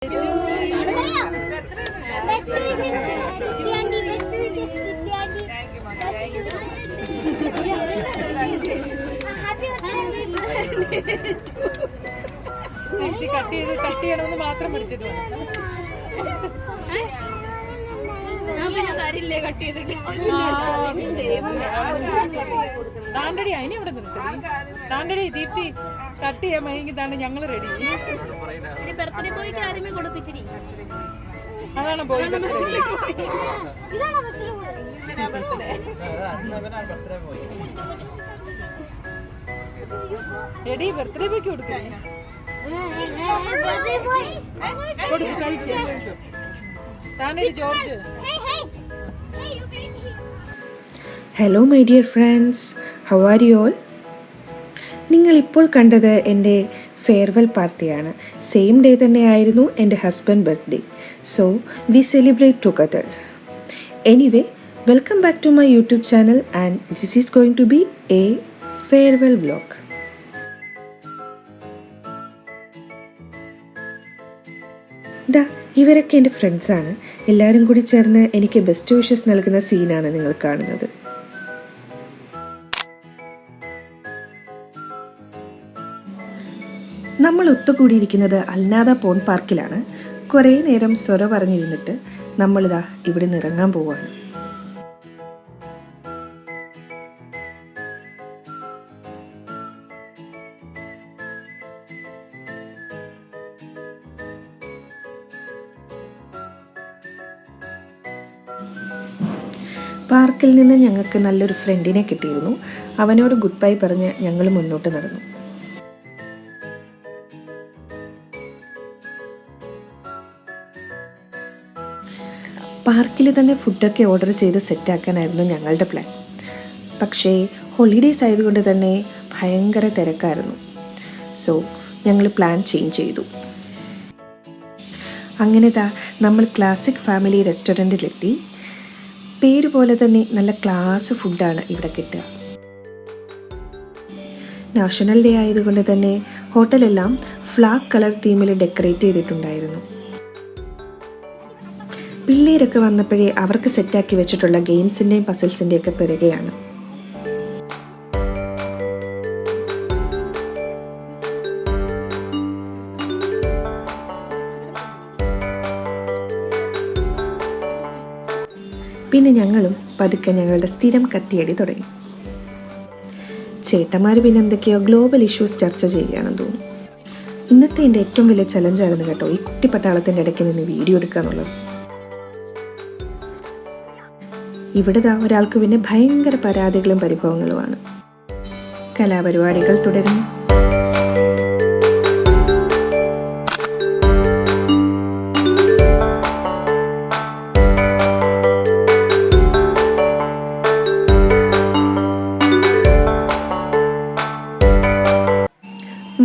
Cut ചെയ്യണമെന്ന് മാത്രം പഠിച്ചിട്ടുണ്ട്. താണ്ടടി അതിനെ ഇവിടെ നിർത്തി. താണ്ടടി ദീപ്തി കട്ട് ചെയ്യാൻ മയങ്ങി താണ്ട് ഞങ്ങള് റെഡി. ബർത്ത്ഡേ ബോയ്ക്ക് ആദ്യമേ കൊടുപ്പിച്ചിരി. അതാണ് പോയി എടി ബർത്ത്ഡേ ബോയ്ക്ക് കൊടുക്കും. കഴിച്ചു താണ്ടടി George. Hello my dear friends, how are you all? നിങ്ങളിപ്പോൾ കണ്ടത് എൻ്റെ ഫെയർവെൽ പാർട്ടിയാണ്. സെയിം ഡേ തന്നെയായിരുന്നു എൻ്റെ husband birthday. So we celebrate together. Anyway, welcome back to my YouTube channel and this is going to be a farewell vlog. ദാ ഇവരൊക്കെ എൻ്റെ ഫ്രണ്ട്സാണ്. എല്ലാവരും കൂടി ചേർന്ന് എനിക്ക് ബെസ്റ്റ് വിഷസ് നൽകുന്ന സീനാണ് നിങ്ങൾ കാണുന്നത്. നമ്മൾ ഒത്തുകൂടിയിരിക്കുന്നത് അൽനാദ പോൺ പാർക്കിലാണ്. കുറേ നേരം സ്വര പറഞ്ഞിരുന്നിട്ട് നമ്മളിതാ ഇവിടെ നിന്ന് ഇറങ്ങാൻ പോവാണ്. പാർക്കിൽ നിന്ന് ഞങ്ങൾക്ക് നല്ലൊരു ഫ്രണ്ടിനെ കിട്ടിയിരുന്നു. അവനോട് ഗുഡ് ബൈ പറഞ്ഞ് ഞങ്ങൾ മുന്നോട്ട് നടന്നു. പാർക്കിൽ തന്നെ ഫുഡൊക്കെ ഓർഡർ ചെയ്ത് സെറ്റാക്കാനായിരുന്നു ഞങ്ങളുടെ പ്ലാൻ. പക്ഷേ ഹോളിഡേയ്സ് ആയതുകൊണ്ട് തന്നെ ഭയങ്കര തിരക്കായിരുന്നു. സോ ഞങ്ങൾ പ്ലാൻ ചേഞ്ച് ചെയ്തു. അങ്ങനെ നമ്മൾ ക്ലാസിക് ഫാമിലി റെസ്റ്റോറൻറ്റിലെത്തി. പേര് പോലെ തന്നെ നല്ല ക്ലാസ് ഫുഡാണ് ഇവിടെ കിട്ടുക. നാഷണൽ ഡേ ആയതുകൊണ്ട് തന്നെ ഹോട്ടലെല്ലാം ഫ്ലാഗ് കളർ തീമിൽ ഡെക്കറേറ്റ് ചെയ്തിട്ടുണ്ടായിരുന്നു. പിള്ളേരൊക്കെ വന്നപ്പോഴേ അവർക്ക് സെറ്റാക്കി വെച്ചിട്ടുള്ള ഗെയിംസിൻ്റെയും പസിൽസിൻ്റെയും ഒക്കെ പിറകെയാണ്. പിന്നെ ഞങ്ങളും പതുക്കെ ഞങ്ങളുടെ സ്ഥിരം കത്തിയടി തുടങ്ങി. ചേട്ടന്മാർ പിന്നെ എന്തൊക്കെയോ ഗ്ലോബൽ ഇഷ്യൂസ് ചർച്ച ചെയ്യുകയാണെന്ന് തോന്നുന്നു. ഇന്നത്തെ എൻ്റെ ഏറ്റവും വലിയ ചലഞ്ചായിരുന്നു കേട്ടോ ഈ കുട്ടിപ്പട്ടാളത്തിൻ്റെ ഇടയ്ക്ക് നിന്ന് വീഡിയോ എടുക്കുക എന്നുള്ളത്. ഇവിടെ ഒരാൾക്ക് പിന്നെ ഭയങ്കര പരാതികളും പരിഭവങ്ങളുമാണ്. കലാപരിപാടികൾ തുടരുന്നു.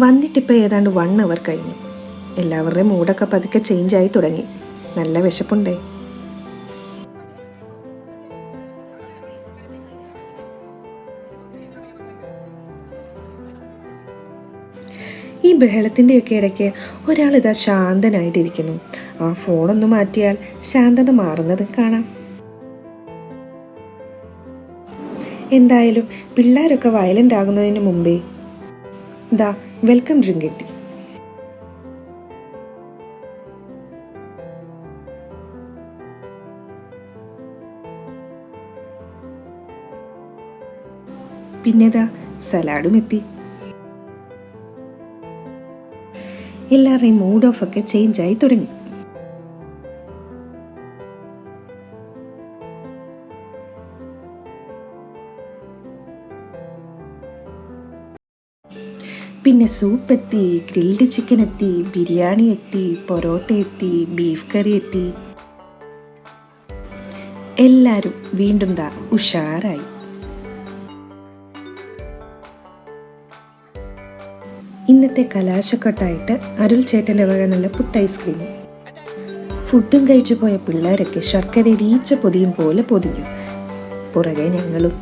വന്നിട്ടിപ്പോൾ ഏതാണ്ട് 1 അവർ കഴിഞ്ഞു. എല്ലാവരുടെയും മൂഡൊക്കെ പതുക്കെ ചേഞ്ചായി തുടങ്ങി. നല്ല വിശപ്പുണ്ടേ. ഈ ബഹളത്തിൻ്റെയൊക്കെ ഇടയ്ക്ക് ഒരാളിതാ ശാന്തനായിട്ടിരിക്കുന്നു. ആ ഫോണൊന്ന് മാറ്റിയാൽ ശാന്തത മാറുന്നത് കാണാം. എന്തായാലും പിള്ളേരൊക്കെ വയലൻ്റ് ആകുന്നതിന് മുമ്പേ വെൽക്കം ഡ്രിങ്ക് എത്തി. പിന്നെ സലാഡും എത്തി. എല്ലാവരുടെയും മൂഡ് ഓഫ് ഒക്കെ ചേഞ്ചായി തുടങ്ങി. പിന്നെ സൂപ്പ് എത്തി, ഗ്രിൽഡ് ചിക്കൻ എത്തി, ബിരിയാണി എത്തി, പൊറോട്ട എത്തി, ബീഫ് കറി എത്തി. എല്ലാവരും വീണ്ടും ഉഷാറായി. ഇന്നത്തെ കലാശക്കൊട്ടായിട്ട് അരുൾ ചേട്ടൻ്റെ വക നല്ല പുട്ട് ഐസ്ക്രീം. ഫുഡും കഴിച്ചു പോയ പിള്ളേരൊക്കെ ശർക്കര രീച്ച പൊതിയും പോലെ പൊതിഞ്ഞു. പുറകെ ഞങ്ങളും.